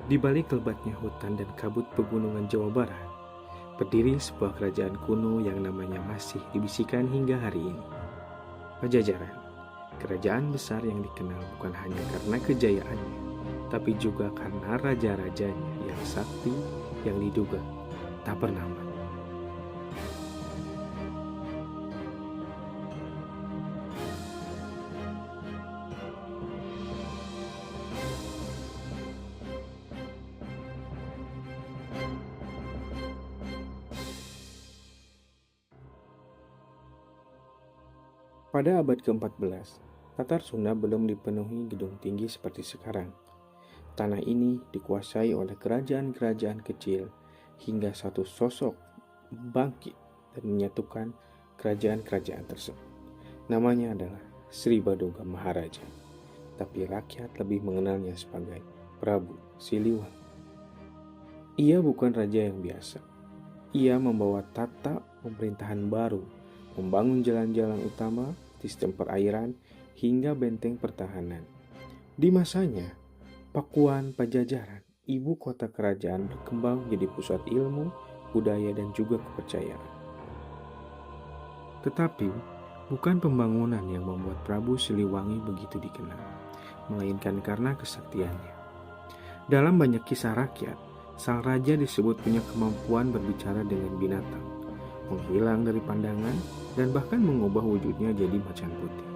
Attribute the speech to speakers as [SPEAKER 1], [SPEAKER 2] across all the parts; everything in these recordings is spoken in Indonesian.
[SPEAKER 1] Di balik lebatnya hutan dan kabut pegunungan Jawa Barat, berdiri sebuah kerajaan kuno yang namanya masih dibisikkan hingga hari ini. Pajajaran, kerajaan besar yang dikenal bukan hanya karena kejayaannya, tapi juga karena raja-rajanya yang sakti, yang diduga tak pernah mati. Pada abad ke-14, Tatar Sunda belum dipenuhi gedung tinggi seperti sekarang. Tanah ini dikuasai oleh kerajaan-kerajaan kecil hingga satu sosok bangkit dan menyatukan kerajaan-kerajaan tersebut. Namanya adalah Sri Baduga Maharaja, tapi rakyat lebih mengenalnya sebagai Prabu Siliwangi. Ia bukan raja yang biasa. Ia membawa tata pemerintahan baru, membangun jalan-jalan utama, sistem perairan, hingga benteng pertahanan. Di masanya, Pakuan Pajajaran, ibu kota kerajaan, berkembang menjadi pusat ilmu, budaya, dan juga kepercayaan. Tetapi, bukan pembangunan yang membuat Prabu Siliwangi begitu dikenal, melainkan karena kesaktiannya. Dalam banyak kisah rakyat, sang raja disebut punya kemampuan berbicara dengan binatang, menghilang dari pandangan, dan bahkan mengubah wujudnya jadi macan putih.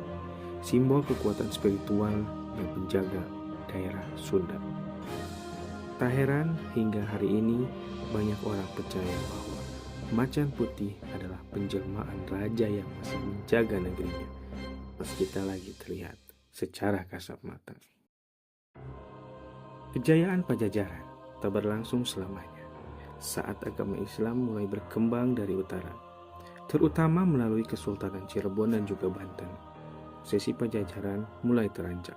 [SPEAKER 1] Simbol kekuatan spiritual yang menjaga daerah Sunda. Tak heran hingga hari ini banyak orang percaya bahwa macan putih adalah penjelmaan raja yang masih menjaga negerinya, meski tak lagi terlihat secara kasat mata. Kejayaan Pajajaran tak berlangsung selamanya. Saat agama Islam mulai berkembang dari utara, terutama melalui Kesultanan Cirebon dan juga Banten, posisi Pajajaran mulai terancam.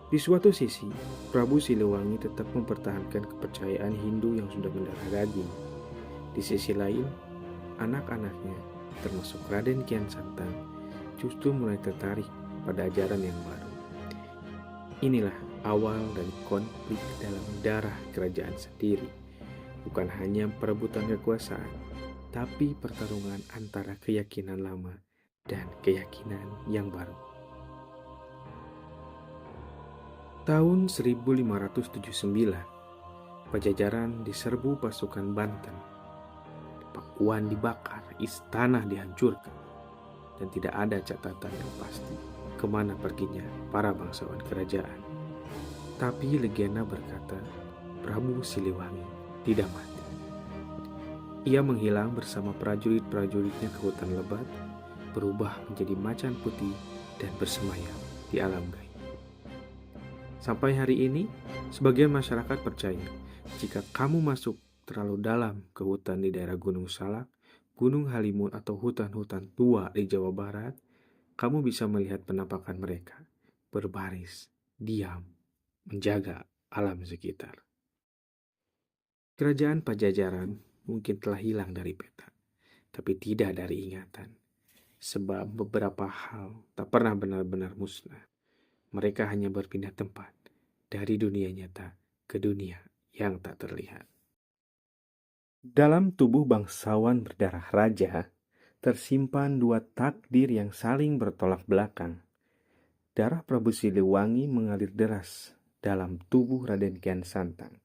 [SPEAKER 1] Di suatu sisi, Prabu Siliwangi tetap mempertahankan kepercayaan Hindu yang sudah mendarah daging. Di sisi lain, anak-anaknya, termasuk Raden Kian Santang, justru mulai tertarik pada ajaran yang baru. Inilah awal dari konflik dalam darah kerajaan sendiri. Bukan hanya perebutan kekuasaan, tapi pertarungan antara keyakinan lama dan keyakinan yang baru. Tahun 1579, Pajajaran diserbu pasukan Banten. Pakuan dibakar, istana dihancurkan, dan tidak ada catatan yang pasti kemana perginya para bangsawan kerajaan. Tapi legenda berkata, Prabu Siliwangi tidak mati. Ia menghilang bersama prajurit-prajuritnya ke hutan lebat, berubah menjadi macan putih dan bersemayam di alam gaib. Sampai hari ini, sebagian masyarakat percaya jika kamu masuk terlalu dalam ke hutan di daerah Gunung Salak, Gunung Halimun, atau hutan-hutan tua di Jawa Barat, kamu bisa melihat penampakan mereka berbaris, diam, menjaga alam sekitar. Kerajaan Pajajaran mungkin telah hilang dari peta, tapi tidak dari ingatan. Sebab beberapa hal tak pernah benar-benar musnah. Mereka hanya berpindah tempat dari dunia nyata ke dunia yang tak terlihat. Dalam tubuh bangsawan berdarah raja, tersimpan dua takdir yang saling bertolak belakang. Darah Prabu Siliwangi mengalir deras dalam tubuh Raden Kian Santang.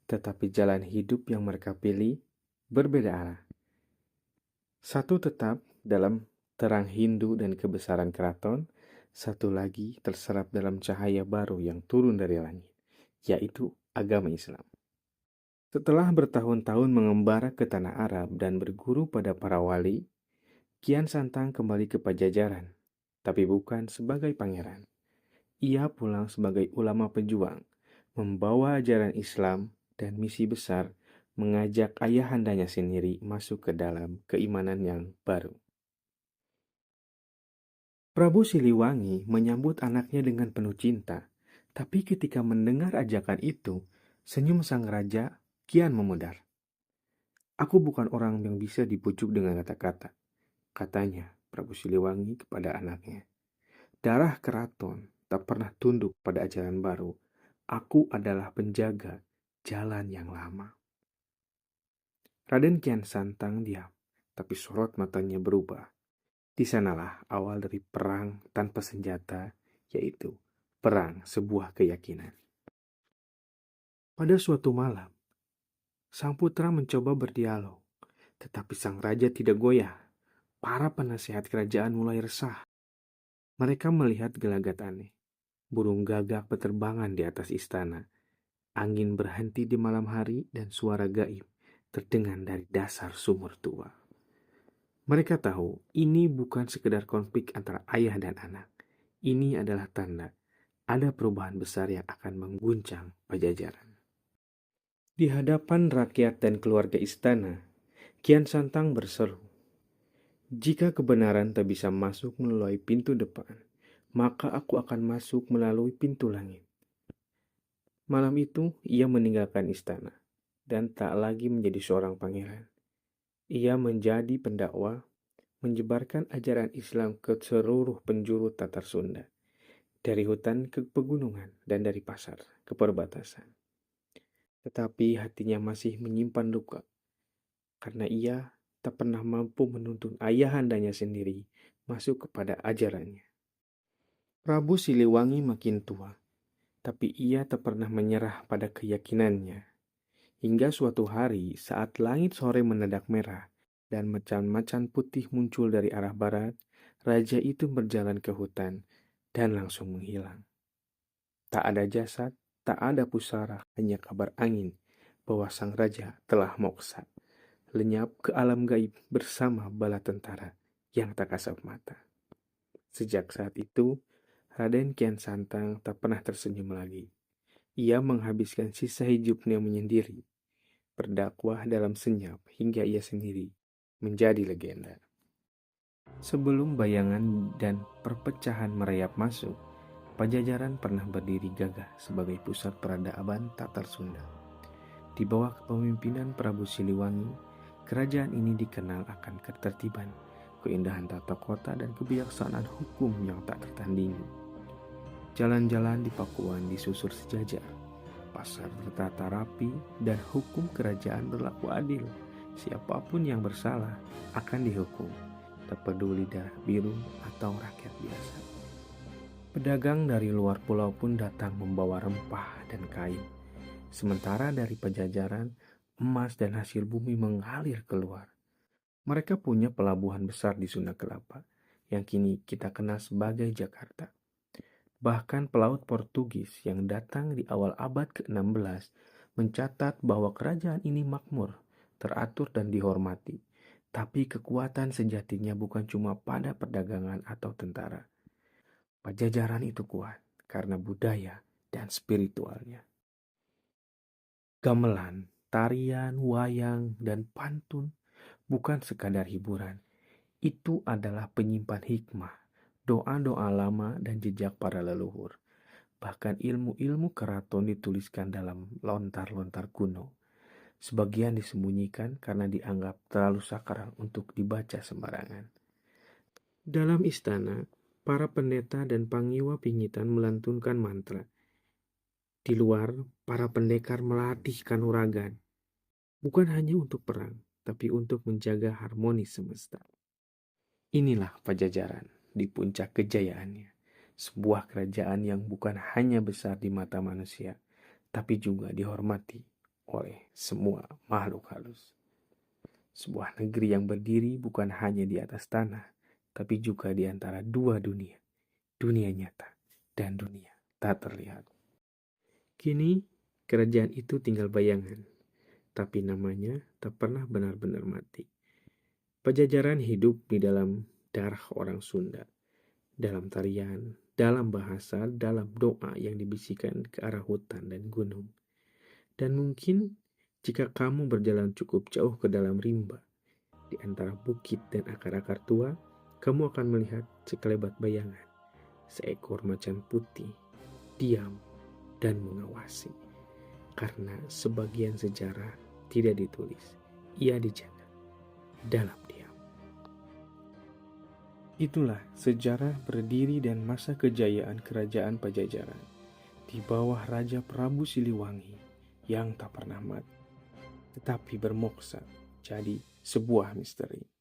[SPEAKER 1] Tetapi jalan hidup yang mereka pilih berbeda arah. Satu tetap dalam terang Hindu dan kebesaran keraton, satu lagi terserap dalam cahaya baru yang turun dari langit, yaitu agama Islam. Setelah bertahun-tahun mengembara ke tanah Arab dan berguru pada para wali, Kian Santang kembali ke Pajajaran, tapi bukan sebagai pangeran. Ia pulang sebagai ulama pejuang, membawa ajaran Islam dan misi besar mengajak ayahandanya sendiri masuk ke dalam keimanan yang baru. Prabu Siliwangi menyambut anaknya dengan penuh cinta, tapi ketika mendengar ajakan itu, senyum sang raja kian memudar. Aku bukan orang yang bisa dibujuk dengan kata-kata, katanya Prabu Siliwangi kepada anaknya. Darah keraton tak pernah tunduk pada ajaran baru, Aku adalah penjaga jalan yang lama. Raden Kian Santang diam, tapi sorot matanya berubah. Di sanalah awal dari perang tanpa senjata, yaitu perang sebuah keyakinan. Pada suatu malam, sang putra mencoba berdialog, tetapi sang raja tidak goyah. Para penasehat kerajaan mulai resah. Mereka melihat gelagat aneh. Burung gagak berterbangan di atas istana. Angin berhenti di malam hari dan suara gaib terdengar dari dasar sumur tua. Mereka tahu ini bukan sekedar konflik antara ayah dan anak. Ini adalah tanda ada perubahan besar yang akan mengguncang Pajajaran. Di hadapan rakyat dan keluarga istana, Kian Santang berseru, "Jika kebenaran tak bisa masuk melalui pintu depan, maka aku akan masuk melalui pintu langit." Malam itu, ia meninggalkan istana dan tak lagi menjadi seorang pangeran. Ia menjadi pendakwa, menyebarkan ajaran Islam ke seluruh penjuru Tatar Sunda, dari hutan ke pegunungan dan dari pasar ke perbatasan. Tetapi hatinya masih menyimpan luka, karena ia tak pernah mampu menuntun ayahandanya sendiri masuk kepada ajarannya. Prabu Siliwangi makin tua, tapi ia tak pernah menyerah pada keyakinannya. Hingga suatu hari saat langit sore mendadak merah dan macan-macan putih muncul dari arah barat, raja itu berjalan ke hutan dan langsung menghilang. Tak ada jasad, tak ada pusara, hanya kabar angin bahwa sang raja telah moksa, lenyap ke alam gaib bersama bala tentara yang tak kasat mata. Sejak saat itu, Raden Kian Santang tak pernah tersenyum lagi. Ia menghabiskan sisa hidupnya menyendiri, berdakwah dalam senyap hingga ia sendiri menjadi legenda. Sebelum bayangan dan perpecahan merayap masuk, Pajajaran pernah berdiri gagah sebagai pusat peradaban Tatar Sunda. Di bawah kepemimpinan Prabu Siliwangi, kerajaan ini dikenal akan ketertiban, keindahan tata kota, dan kebijaksanaan hukum yang tak tertandingi. Jalan-jalan di Pakuan disusur sejajar, pasar tertata rapi, dan hukum kerajaan berlaku adil. Siapapun yang bersalah akan dihukum, tak peduli darah biru atau rakyat biasa. Pedagang dari luar pulau pun datang membawa rempah dan kain. Sementara dari Pajajaran, emas dan hasil bumi mengalir keluar. Mereka punya pelabuhan besar di Sunda Kelapa, yang kini kita kenal sebagai Jakarta. Bahkan pelaut Portugis yang datang di awal abad ke-16 mencatat bahwa kerajaan ini makmur, teratur dan dihormati. Tapi kekuatan sejatinya bukan cuma pada perdagangan atau tentara. Pajajaran itu kuat karena budaya dan spiritualnya. Gamelan, tarian, wayang, dan pantun bukan sekadar hiburan. Itu adalah penyimpan hikmah, doa-doa lama, dan jejak para leluhur. Bahkan ilmu-ilmu keraton dituliskan dalam lontar-lontar kuno. Sebagian disembunyikan karena dianggap terlalu sakral untuk dibaca sembarangan. Dalam istana, para pendeta dan pangiwa pingitan melantunkan mantra. Di luar, para pendekar melatih kanuragan. Bukan hanya untuk perang, tapi untuk menjaga harmoni semesta. Inilah Pajajaran di puncak kejayaannya. Sebuah kerajaan yang bukan hanya besar di mata manusia, tapi juga dihormati oleh semua makhluk halus. Sebuah negeri yang berdiri bukan hanya di atas tanah, tapi juga di antara dua dunia, dunia nyata dan dunia tak terlihat. Kini, kerajaan itu tinggal bayangan, tapi namanya tak pernah benar-benar mati. Pajajaran hidup di dalam darah orang Sunda, dalam tarian, dalam bahasa, dalam doa yang dibisikkan ke arah hutan dan gunung. Dan mungkin jika kamu berjalan cukup jauh ke dalam rimba, di antara bukit dan akar-akar tua, kamu akan melihat sekelebat bayangan, seekor macan putih, diam dan mengawasi. Karena sebagian sejarah tidak ditulis, ia dijaga dalam diam. Itulah sejarah berdiri dan masa kejayaan kerajaan Pajajaran. di bawah Raja Prabu Siliwangi yang tak pernah mati, tetapi bermoksa jadi sebuah misteri.